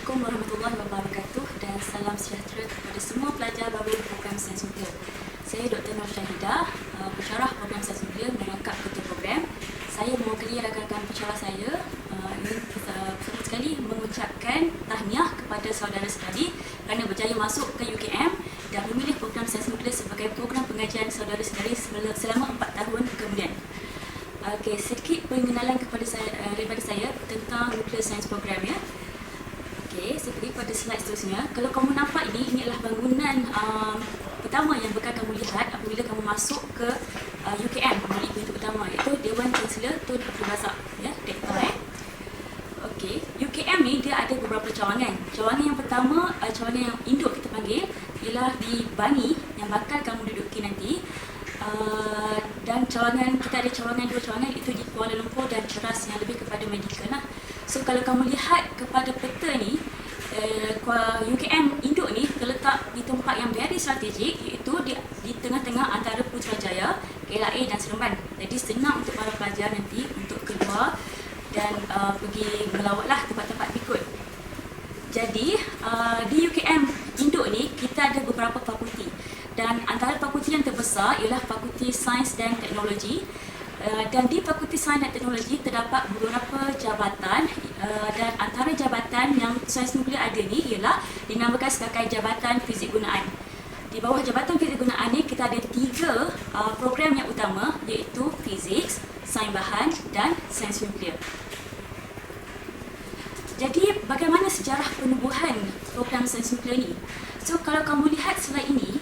Assalamualaikum warahmatullahi wabarakatuh dan salam sejahtera kepada semua pelajar baru program Sains Nuklear. Saya Dr. Nur Syahidah, pensyarah program Sains Nuklear merangkap ketua program. Saya mewakili rakan-rakan pensyarah saya ingin pertama sekali mengucapkan tahniah kepada saudara-saudari kerana berjaya masuk ke UKM dan memilih program Sains Nuklear sebagai program pengajian saudara-saudari selama 4 tahun kemudian. Okey, sedikit pengenalan daripada saya tentang Nuclear Science Program ya. Okey, saya pergi pada slide seterusnya. Kalau kamu nampak ini adalah bangunan pertama yang bakal kamu lihat apabila kamu masuk ke UKM melalui pintu utama, iaitu Dewan Chancellor Tun Abdul Razak ya, Rektor Okey, UKM ni dia ada beberapa cawangan. Cawangan yang pertama, cawangan yang induk kita panggil ialah di Bangi yang bakal kamu duduki nanti. Dan cawangan, kita ada cawangan, dua cawangan itu di Kuala Lumpur dan Ceras yang lebih kepada medical lah. So kalau kamu lihat kepada peta ni, UKM induk ni terletak di tempat yang very strategik, iaitu di tengah-tengah antara Putrajaya, KLIA dan Seremban. Jadi senang untuk para pelajar nanti untuk keluar dan pergi melawatlah tempat-tempat berikut. Jadi di UKM induk ni kita ada beberapa fakulti. Dan antara fakulti yang terbesar ialah Fakulti Sains dan Teknologi. Dan di Fakulti Sains dan Teknologi terdapat beberapa jabatan dan antara jabatan yang sains nuklear ada ni ialah dinamakan sebagai Jabatan Fizik Gunaan. Di bawah Jabatan Fizik Gunaan ni kita ada 3 program yang utama, iaitu Fizik, Sains Bahan dan Sains Nuklear. Jadi bagaimana sejarah penubuhan program sains nuklear ni? So kalau kamu lihat slide ini,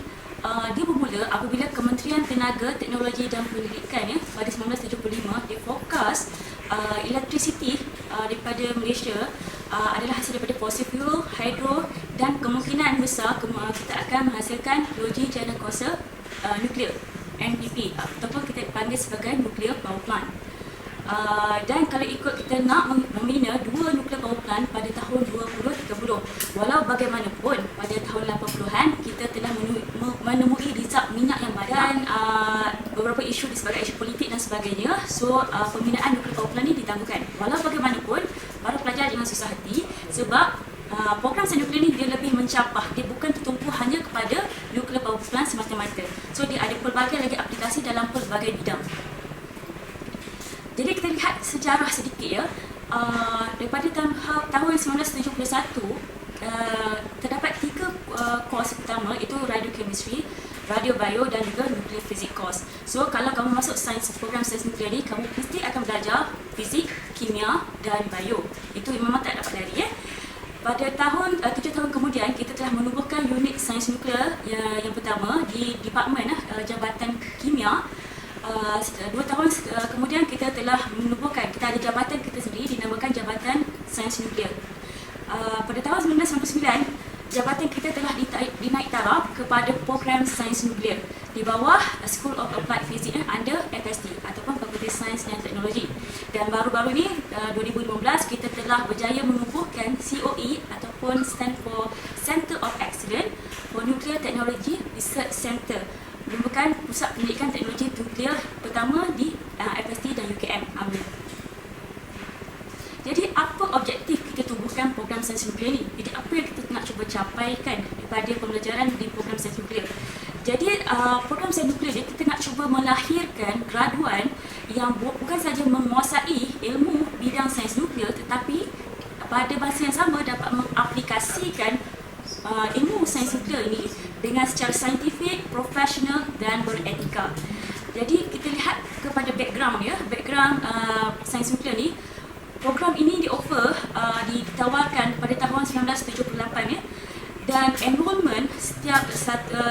dia bermula apabila Kementerian Tenaga, Teknologi dan Pendidikan ya, pada 1975 dia fokus elektrisiti daripada Malaysia adalah hasil daripada fossil fuel, hydro dan kemungkinan besar kita akan menghasilkan loji jana kuasa nuklear NPP ataupun kita panggil sebagai nuclear power plant. Dan kalau ikut kita nak membina 2 nuclear power plant pada tahun 2030. Walau bagaimanapun pada tahun 80-an kita telah menemui risap minyak yang badan, beberapa isu disebabkan isu politik dan sebagainya. So pembinaan nuclear power plant ini ditangguhkan. Walau bagaimanapun para pelajar jangan susah hati sebab program sains nuklear ni dia lebih mencapah. Dia bukan tertumpu hanya kepada nuclear power plant semata-mata. So dia ada pelbagai lagi aplikasi dalam pelbagai bidang. Jadi kita lihat sejarah sedikit ya. Daripada tahun 1971 terdapat 3 course utama, iaitu radiochemistry, radio-bio dan juga nuclear physics course. So kalau kamu masuk program sains nuklear ni, kamu mesti akan belajar fizik, kimia dan bio. Itu memang tak dapat lari ya. Pada tahun 7 tahun kemudian kita telah menubuhkan unit sains nuklear yang pertama di Department Jabatan Kimia. 2 tahun kemudian kita telah menubuhkan, kita ada jabatan kita sendiri dinamakan Jabatan Sains Nuklear. Pada tahun 1999, jabatan kita telah dinaik taraf kepada program Sains Nuklear di bawah School of Applied Physics under FST ataupun Fakulti Sains dan Teknologi. Dan baru-baru ni 2015 kita telah berjaya menubuhkan COE ataupun stand for Center of Excellence for Nuclear Technology Research Center, merupakan pusat pendidikan teknologi nuklear pertama di FST dan UKM Ambil. Jadi apa objektif kita tubuhkan program sains nuklear ni? Jadi apa yang kita nak cuba capaikan daripada pembelajaran di program sains nuklear? Jadi program sains nuklear ni kita nak cuba melahirkan graduan yang bukan saja menguasai ilmu bidang sains nuklear, tetapi pada masa yang sama dapat mengaplikasikan ilmu sains nuklear ini dengan secara saintifik, profesional dan beretika. Jadi kita lihat kepada background ya, background sains nuklear ni. Program ini ditawarkan pada tahun 1978 ya. Dan enrollment setiap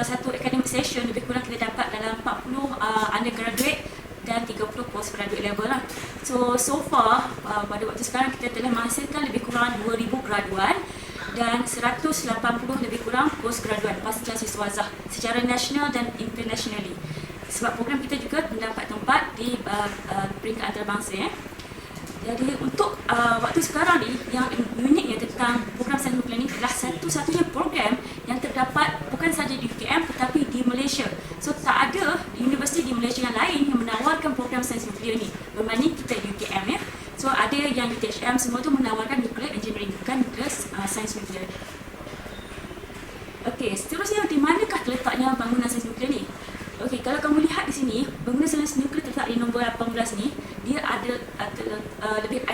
satu academic session lebih kurang kita dapat dalam 40 undergraduate dan 30 postgraduate level lah. So far pada waktu sekarang kita telah menghasilkan lebih kurang 2000 graduan dan 180 lebih kurang postgraduan pasca siswazah secara nasional dan internationally. Sebab program kita juga mendapat tempat di peringkat antarabangsa ya. Jadi untuk waktu sekarang ni yang uniknya tentang program sains nuklear ni adalah satu-satunya program yang terdapat bukan saja di UKM tetapi di Malaysia. So tak ada universiti di Malaysia yang lain yang menawarkan program sains nuklear ni berbanding kita di UKM ya. So ada yang UTHM semua tu menawarkan nuclear engineering, bukan nuclear science nuklear.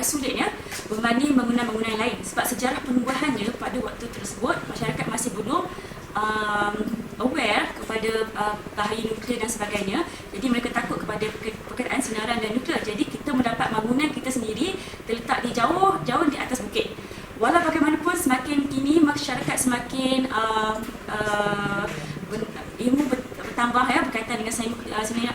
sulit ya berbanding bangunan-bangunan lain, sebab sejarah penubuhannya pada waktu tersebut masyarakat masih belum aware kepada bahaya nuklear dan sebagainya. Jadi mereka takut kepada perkataan sinaran dan nuklear. Jadi kita mendapat bangunan kita sendiri terletak di jauh di atas bukit. Walau bagaimanapun semakin kini masyarakat semakin ilmu bertambah ya berkaitan dengan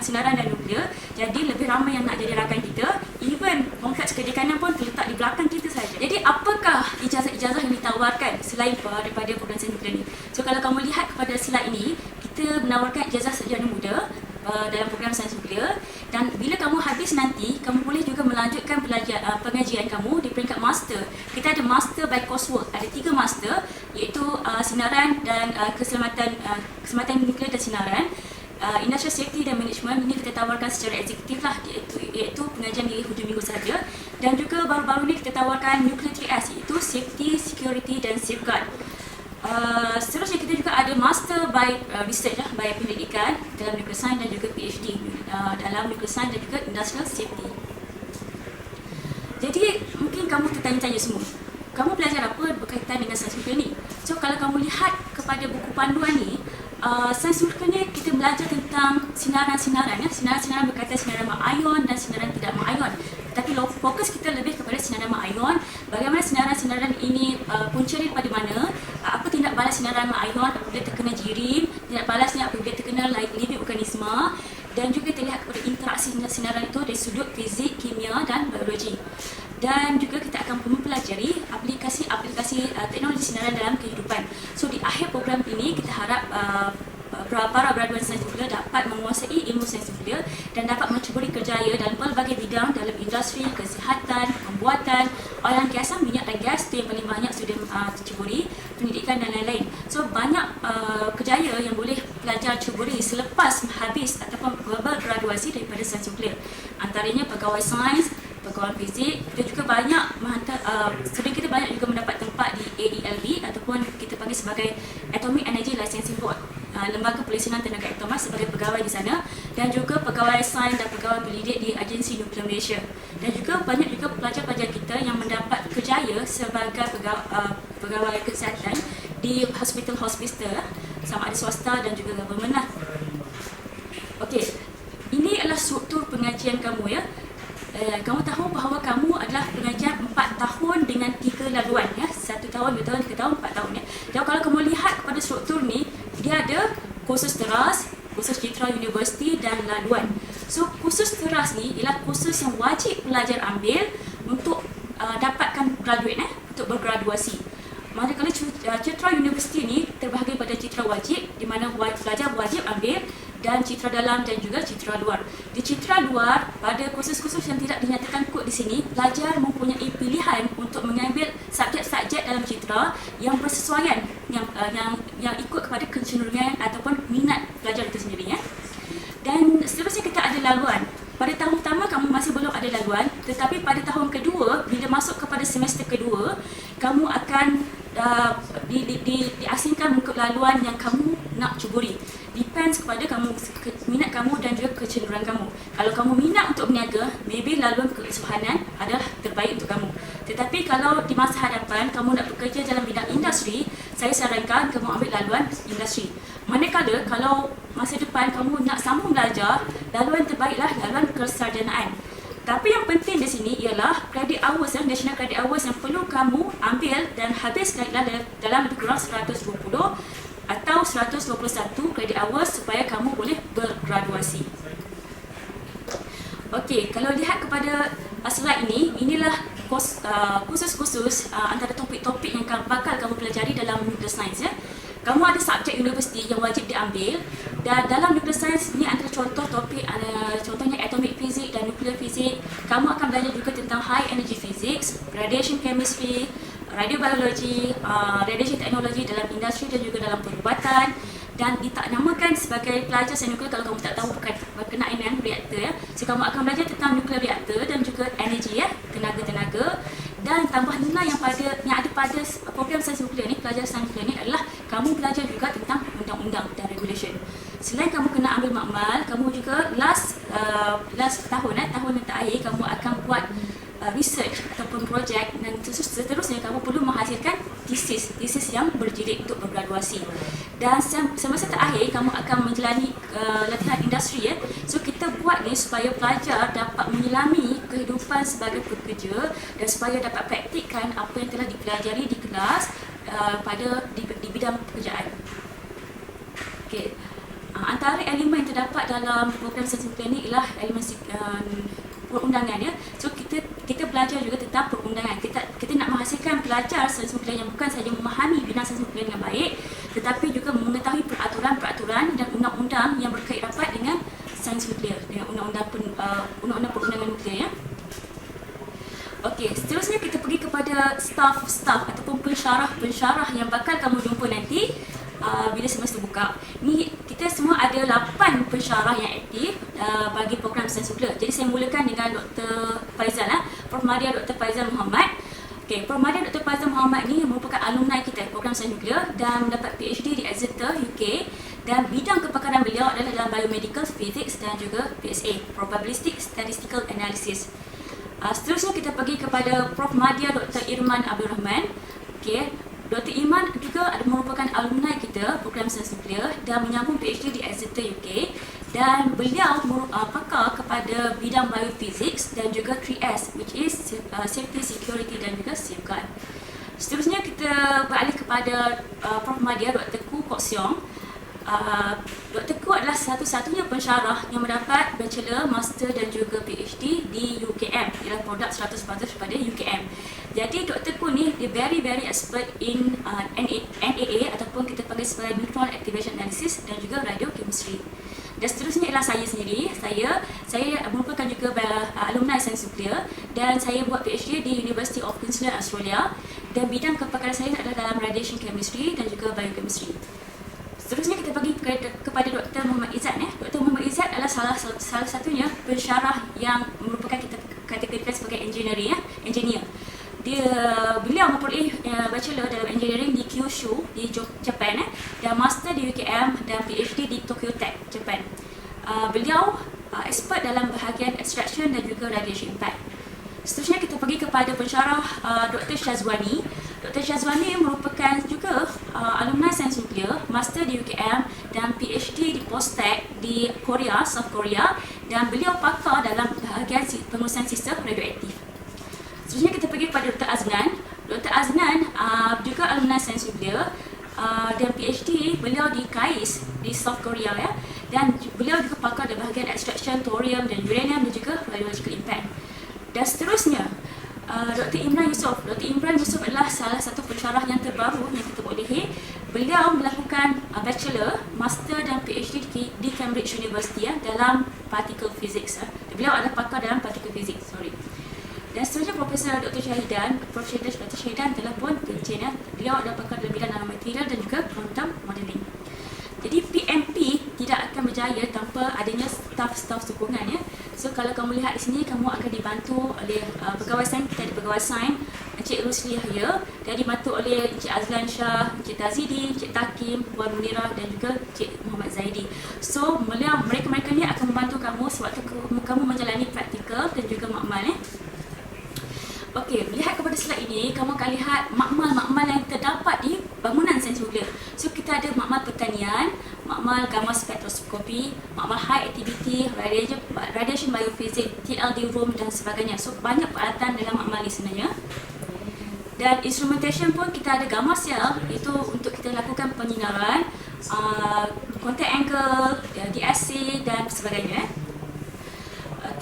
sinaran dan nuklear. Jadi lebih ramai yang nak jadi rakan kita. Even kompleks kedekanan pun terletak di belakang kita saja. Jadi apakah ijazah-ijazah yang ditawarkan selain daripada program sains nuklear ni? So kalau kamu lihat kepada slide ini, kita menawarkan ijazah sarjana muda dalam program sains nuklear, dan bila kamu habis nanti kamu boleh juga melanjutkan pengajian kamu di peringkat master. Kita ada master by coursework, ada 3 master, iaitu sinaran dan keselamatan nuklear dan sinaran, industrial safety dan management. Ini kita tawarkan secara eksekutif lah, iaitu pengajian di hujung minggu saja. Dan juga baru-baru ni kita tawarkan nuclear 3S, iaitu safety, security dan safeguard. Seterusnya kita juga ada master by research lah, by pendidikan dalam nuclear science dan juga PhD dalam nuclear science dan juga industrial safety. Jadi mungkin kamu tertanya-tanya semua, kamu belajar apa berkaitan dengan sains nuklear ni? So kalau kamu lihat kepada buku panduan ni, sains nuklear ni kita belajar tentang sinaran-sinaran ya, sinaran-sinaran berkaitan sinaran mak-ion dan sinaran tidak mak-ion. Tapi fokus kita lebih kepada sinaran mak-ion, bagaimana sinaran-sinaran ini punca dia pada mana, apa tindak balas sinaran mak-ion apabila terkena jirim, tindak balasnya apabila terkena living organisma, dan juga terlihat kepada interaksi sinaran itu dari sudut fizik, kimia dan biologi. Dan juga kita akan mempelajari aplikasi teknologi sinaran dalam kehidupan. So di akhir program ini kita harap para graduan sains nuklear dapat menguasai ilmu sains nuklear dan dapat menceburi kerjaya dalam pelbagai bidang dalam industri, kesihatan, pembuatan, oil and gas, minyak dan gas, itu yang paling banyak sudah terceburi, pendidikan dan lain-lain. So banyak kerjaya yang boleh pelajar ceburi selepas habis ataupun bergraduasi daripada sains nuklear. Antaranya pegawai sains, pegawai fizik. Kita juga banyak sering kita banyak juga mendapat tempat di AELB ataupun kita panggil sebagai Atomic Energy Licensing Board, lembaga pelesinan tenaga atom sebagai pegawai di sana, dan juga pegawai sains dan pegawai pendidik di Agensi Nuklear Malaysia. Dan juga banyak juga pelajar-pelajar kita yang mendapat kerjaya sebagai pegawai kesihatan di hospital sama ada swasta dan juga government lah. Okey, ini adalah struktur pengajian kamu ya. Kamu tahu bahawa kamu adalah pengajar 4 tahun dengan 3 laluan ya. 1 tahun, 2 tahun, 3 tahun, 4 tahun ya. Dan kalau kamu lihat kepada struktur ni, dia ada kursus teras, kursus citra universiti dan laluan. So kursus teras ni ialah kursus yang wajib pelajar ambil untuk dapatkan graduate untuk bergraduasi. Manakala citra universiti ni terbahagi pada citra wajib, di mana pelajar wajib ambil, dan citra dalam dan juga citra luar. Di citra luar, pada kursus-kursus yang tidak dinyatakan kod di sini, pelajar mempunyai pilihan untuk mengambil subjek-subjek dalam citra yang bersesuaian, yang ikut kepada kecenderungan ataupun minat pelajar itu sendiri ya. Dan seterusnya kita ada laluan. Pada tahun pertama kamu masih belum ada laluan, tetapi pada tahun kedua, bila masuk kepada semester kedua, kamu akan diasingkan mengikut laluan yang kamu nak ceburi. Depends kepada minat kamu dan juga kecenderungan kamu. Kalau kamu minat untuk berniaga, maybe laluan kesusahanan adalah terbaik untuk kamu. Tetapi kalau di masa hadapan kamu nak bekerja dalam bidang industri, saya sarankan kamu ambil laluan industri. Manakala kalau masa depan kamu nak sambung belajar, laluan terbaiklah laluan kesarjanaan. Tapi yang penting di sini ialah credit hours, national credit hours yang perlu kamu ambil dan habis dalam lebih kurang 120 atau 121 credit hours supaya kamu boleh bergraduasi. Okey, kalau lihat kepada slide ini, inilah khusus-khusus antara topik-topik yang bakal kamu pelajari dalam nuclear science ya. Kamu ada subjek universiti yang wajib diambil, dan dalam nuclear science ni antara contoh topik contohnya atomic physics dan nuclear physics. Kamu akan belajar juga tentang high energy physics, radiation chemistry, radiobiologi, radiation technology dalam industri dan juga dalam perubatan. Dan ditaknamakan sebagai pelajar sains nuklear kalau kamu tak tahu berkenaan dengan reaktor ya. So kamu akan belajar tentang nuclear reaktor dan juga energi ya, tenaga-tenaga. Dan tambah nilai yang ada pada program sains nuklear ni, pelajar sains nuklear ni adalah kamu belajar juga tentang undang-undang dan regulation. Selain kamu kena ambil makmal, kamu juga last tahun tahun yang terakhir kamu akan buat research ataupun projek, dan seterusnya kamu perlu menghasilkan tesis yang berjilid untuk bergraduasi. Dan semasa terakhir kamu akan menjalani latihan industri ya. So kita buat ni supaya pelajar dapat menyelami kehidupan sebagai pekerja dan supaya dapat praktikkan apa yang telah dipelajari di kelas di bidang pekerjaan. Okey. Antara elemen yang terdapat dalam program sains nuklear ni ialah elemen perundangan ya. So kita belajar juga tentang perundangan. Kita nak menghasilkan pelajar sains nuklear yang bukan sahaja memahami bidang sains nuklear dengan baik, tetapi juga mengetahui peraturan-peraturan dan undang-undang yang berkait rapat dengan sains nuklear, dengan undang-undang perundangan nuklear ya. Okey, seterusnya kita pergi kepada staff ataupun pensyarah yang bakal kamu jumpa nanti bila semester buka. Ni kita semua ada 8 pensyarah yang aktif bagi program sains nuklear. Jadi saya mulakan dengan Dr. Faizal, Prof. Madia Dr. Faizal Muhammad. Okey, Prof. Madia Dr. Faizal Muhammad ni merupakan alumni kita program sains nuklear dan mendapat PhD di Exeter, UK, dan bidang kepakaran beliau adalah dalam biomedical physics dan juga PSA, Probabilistic Statistical Analysis. Seterusnya kita pergi kepada Prof. Madia Dr. Irman Abdul Rahman. Okey, Dr. Iman juga merupakan alumni kita program sains nuklear dan menyambung PhD di Exeter, UK, dan beliau pakar kepada bidang biophysics dan juga 3S, which is safety, security dan juga safeguard. Seterusnya kita beralih kepada Prof. Madia Dr. Koo Kok Siong. Dr. Koo adalah satu-satunya pensyarah yang mendapat bachelor, master dan juga PhD di UKM, ialah produk 100% pada UKM. Jadi Dr. Koo ni dia very expert in NAA ataupun kita panggil sebagai neutron activation analysis dan juga radiochemistry. Dan seterusnya ialah saya sendiri. Saya merupakan juga alumni sains nuklear dan saya buat PhD di University of Queensland, Australia, dan bidang kepakaran saya adalah dalam radiation chemistry dan juga biochemistry. Seterusnya kita pergi kepada Dr. Muhammad Izzat. Dr. Muhammad Izzat adalah salah satunya pensyarah yang merupakan kita kategorikan sebagai engineer. Beliau memperoleh bachelor dalam engineering di Kyushu di Japan dan master di UKM dan PhD di Tokyo Tech, Japan. Beliau expert dalam bahagian extraction dan juga radiation impact. Seterusnya kita pergi kepada pensyarah Dr. Syazwani. Dr. Syazwani merupakan juga alumni sains nuklear, master di UKM dan PhD di Postech di Korea, South Korea, dan beliau pakar dalam bahagian pengurusan sistem radioaktif. Seterusnya kita pergi kepada Dr. Aznan. Dr. Aznan juga alumni sains nuklear dan PhD beliau di KAIS di South Korea ya, dan beliau juga pakar dalam bahagian extraction thorium dan uranium dan juga radiological impact. Dan seterusnya Dr. Imran Yusof. Dr. Imran Yusof adalah salah satu pensyarah yang terbaru yang kita bolehi. Beliau melakukan bachelor, master dan PhD di Cambridge University dalam particle physics. Beliau adalah pakar dalam particle physics. Dan seterusnya Profesor Dr. Syahidan. Profesor Dr. Syahidan telah pun pencen. Beliau adalah pakar dalam bidang nanomaterial dan juga quantum modeling. Jadi PMP tidak akan berjaya tanpa adanya staff sokongan ya. So kalau kamu lihat di sini, kamu akan dibantu oleh pegawai sains. Kita ada pegawai sains Encik Rusli Yahya, dan dibantu oleh Encik Azlan Shah, Encik Tazidi, Encik Takim, Puan Munirah dan juga Encik Muhammad Zaidi. So mereka ni akan membantu kamu sewaktu kamu menjalani praktikal dan juga makmal Okey, melihat kepada slide ini, kamu akan lihat makmal yang terdapat di bangunan sains nuklear. So kita ada makmal pertanian, makmal gamma spektroskopi, makmal high activity, radiation biophysics, TLD room dan sebagainya. So banyak peralatan dalam makmal ini sebenarnya. Dan instrumentation pun kita ada gamma cell, itu untuk kita lakukan penyinaran, contact angle, DSC dan sebagainya.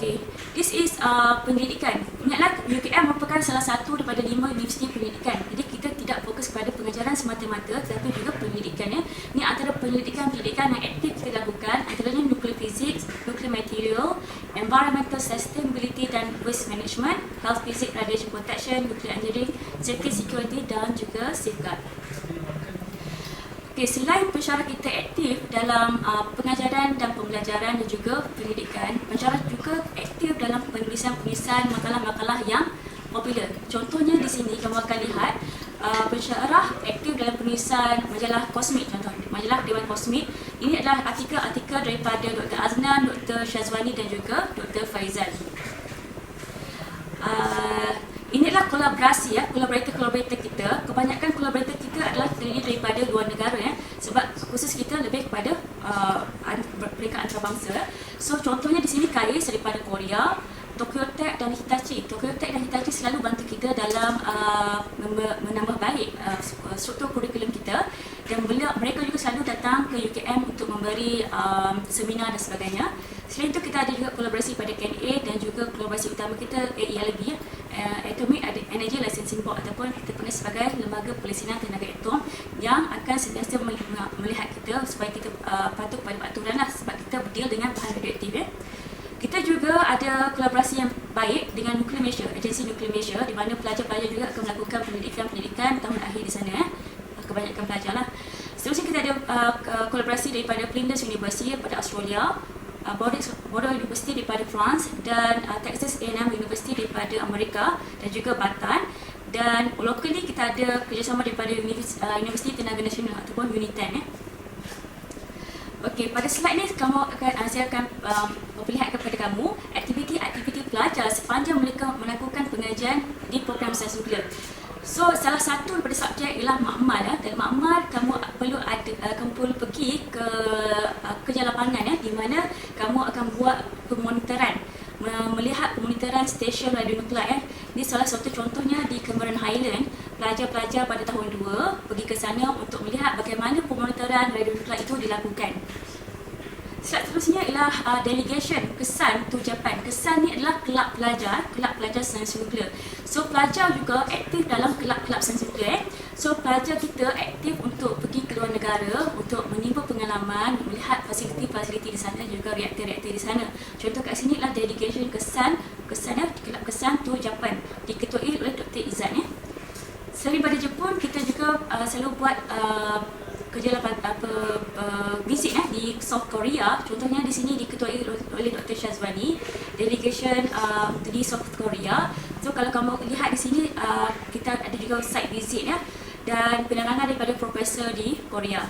Okay, this is pendidikan. Ingatlah UKM merupakan salah satu daripada 5 universiti pendidikan. Jadi kita tidak fokus kepada pengajaran semata-mata, tetapi juga pendidikannya. Ini antara pendidikan yang aktif kita lakukan, antaranya nuclear physics, nuclear material, environmental sustainability dan waste management, health physics, radiation protection, nuclear engineering, safety, security dan juga safeguard. Okay, selain pensyarah kita aktif dalam pengajaran dan pembelajaran dan juga pendidikan, pensyarah juga aktif dalam penulisan makalah-makalah yang popular. Contohnya di sini kamu akan lihat pensyarah aktif dalam penulisan majalah kosmik, contoh majalah Dewan Kosmik. Ini adalah artikel daripada Dr. Aznan, Dr. Syazwani dan juga Dr. Faizal. adalah kolaborasi ya, kolaborator kita. Kebanyakan kolaborator kita adalah terdiri daripada luar negara ya. Sebab khusus kita lebih kepada peringkat antarabangsa. So contohnya di sini KAIS daripada Korea, Tokyo Tech dan Hitachi. Tokyo Tech dan Hitachi selalu bantu kita dalam menambah baik struktur kurikulum kita, dan mereka juga selalu datang ke UKM untuk memberi seminar dan sebagainya. Selain itu kita ada juga kolaborasi pada KNA dan juga kolaborasi utama kita AELB ya, Atomic Energy Licensing Board, ataupun kita panggil sebagai Lembaga Pelesinan Tenaga Atom, yang akan sentiasa melihat kita supaya kita patuh pada peraturan lah, sebab kita berdeal dengan bahan radioaktif ya. Kita juga ada kolaborasi yang baik dengan Nuklear Malaysia, agensi Nuklear Malaysia, di mana pelajar-pelajar juga akan melakukan pendidikan tahun akhir di sana kebanyakan pelajar lah. Seterusnya kita ada kolaborasi daripada Flinders University daripada Australia, Bordeaux University daripada France, dan Texas A&M University daripada Amerika, dan juga Batan. Dan locally kita ada kerjasama daripada Universiti Tenaga Nasional ataupun UNITEN ya. Okey, pada slide ni saya akan memperlihatkan kepada kamu aktiviti-aktiviti pelajar sepanjang mereka melakukan pengajian di program sains nuklear. So salah satu daripada subjek ialah makmal ya. Dan makmal kamu perlu pergi ke kerja lapangan ya, di mana kamu akan buat pemonitoran, melihat pemonitoran stesen radionuklear ya. Ini salah satu contohnya di Cameron Highland. Pelajar-pelajar pada tahun 2 pergi ke sana untuk melihat bagaimana pemonitoran radionuklear itu dilakukan. Slide seterusnya ialah delegation, kesan to Japan. Kesan ni adalah kelab pelajar sains nuklear. So pelajar juga aktif dalam kelab-kelab sains nuklear. So pelajar kita aktif untuk pergi ke luar negara untuk menimba pengalaman, melihat fasiliti-fasiliti di sana, juga reaktor-reaktor di sana. Contoh kat sini adalah delegation kesan kelab kesan to Japan, diketuai oleh Dr. Izzat ya. Selain pada Jepun, kita juga selalu buat kerja visit di South Korea. Contohnya di sini diketuai oleh Dr. Shazwani, delegation di South Korea. So kalau kamu lihat di sini, kita ada juga site visit ya, dan penerangan daripada profesor di Korea.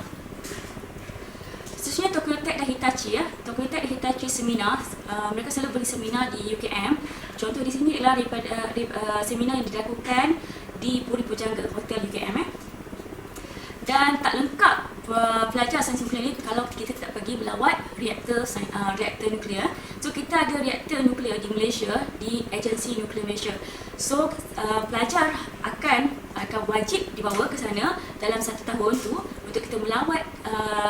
Seterusnya Tokyo Tech dan Hitachi ya. Tokyo Tech dan Hitachi seminar, mereka selalu beri seminar di UKM. Contoh di sini ialah daripada seminar yang dilakukan di Puri Pujangga Hotel UKM dan tak lengkap pelajar sains nuklear ni kalau kita tak pergi melawat reaktor nuklear. So kita ada reaktor nuklear di Malaysia, di agensi Nuklear Malaysia. So pelajar akan wajib dibawa ke sana dalam 1 tahun tu untuk kita melawat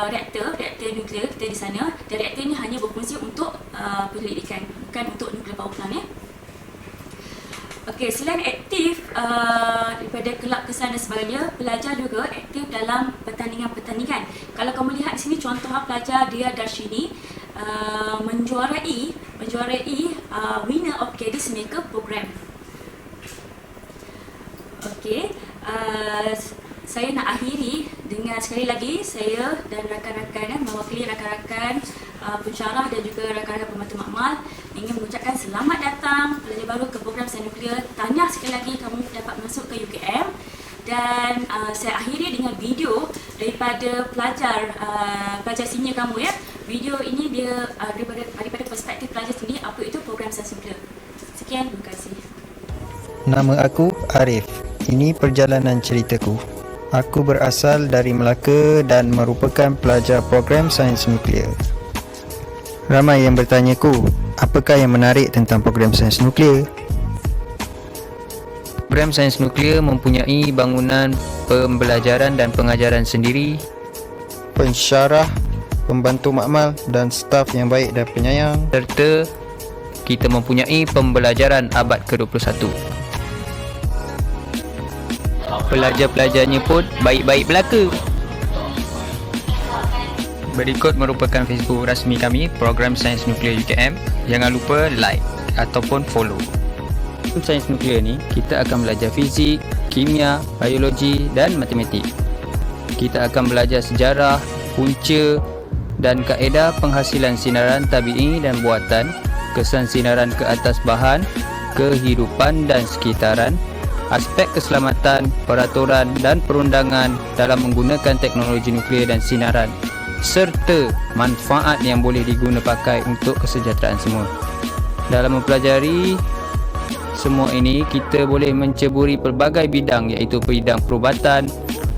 reaktor nuklear kita di sana. Dan reaktor ni hanya berfungsi untuk penyelidikan, bukan untuk nuklear power plant ya. Okey, selain aktif daripada kelab kesan dan sebagainya, pelajar juga aktif dalam pertandingan-pertandingan. Kalau kamu lihat di sini contoh pelajar Dia Darshini menjuarai winner of Caddies Maker program. Okey, saya nak akhiri dengan sekali lagi saya dan rakan-rakan mewakili rakan-rakan pensyarah dan juga rakan-rakan pembantu makmal ingin mengucapkan selamat datang pelajar baru ke program sains nuklear. Tahniah sekali lagi kamu dapat masuk ke UKM. Dan saya akhiri dengan video daripada pelajar senior kamu ya. Video ini dia daripada perspektif pelajar sendiri apa itu program sains nuklear. Sekian, terima kasih. Nama aku Arif. Ini perjalanan ceritaku. Aku berasal dari Melaka dan merupakan pelajar program sains nuklear. Ramai yang bertanyaku, apakah yang menarik tentang program sains nuklear? Program sains nuklear mempunyai bangunan pembelajaran dan pengajaran sendiri, pensyarah, pembantu makmal dan staf yang baik dan penyayang, serta kita mempunyai pembelajaran abad ke-21. Pelajar-pelajarnya pun baik-baik belaka. Berikut merupakan Facebook rasmi kami, Program Sains Nuklear UKM. Jangan lupa like ataupun follow. Sains nuklear ni, kita akan belajar fizik, kimia, biologi dan matematik. Kita akan belajar sejarah, punca dan kaedah penghasilan sinaran tabi'i dan buatan, kesan sinaran ke atas bahan, kehidupan dan sekitaran, aspek keselamatan, peraturan dan perundangan dalam menggunakan teknologi nuklear dan sinaran, serta manfaat yang boleh diguna pakai untuk kesejahteraan semua. Dalam mempelajari semua ini, kita boleh menceburi pelbagai bidang, iaitu bidang perubatan,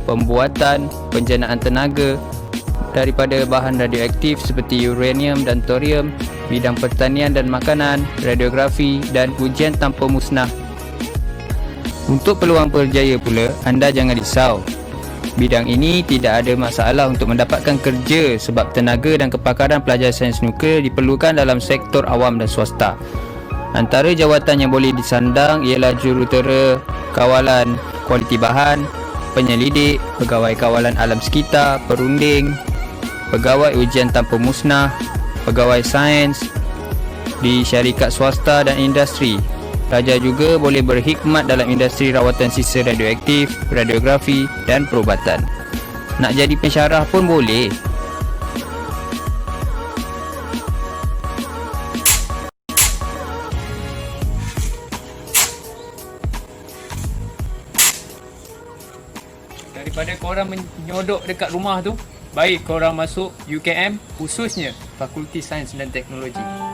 pembuatan, penjanaan tenaga daripada bahan radioaktif seperti uranium dan thorium, bidang pertanian dan makanan, radiografi dan ujian tanpa musnah. Untuk peluang berjaya pula, anda jangan risau. Bidang ini tidak ada masalah untuk mendapatkan kerja sebab tenaga dan kepakaran pelajar sains nuklear diperlukan dalam sektor awam dan swasta. Antara jawatan yang boleh disandang ialah jurutera kawalan kualiti bahan, penyelidik, pegawai kawalan alam sekitar, perunding, pegawai ujian tanpa musnah, pegawai sains di syarikat swasta dan industri. Pelajar juga boleh berkhidmat dalam industri rawatan sisa radioaktif, radiografi dan perubatan. Nak jadi pensyarah pun boleh. Daripada korang menyodok dekat rumah tu, baik korang masuk UKM, khususnya Fakulti Sains dan Teknologi.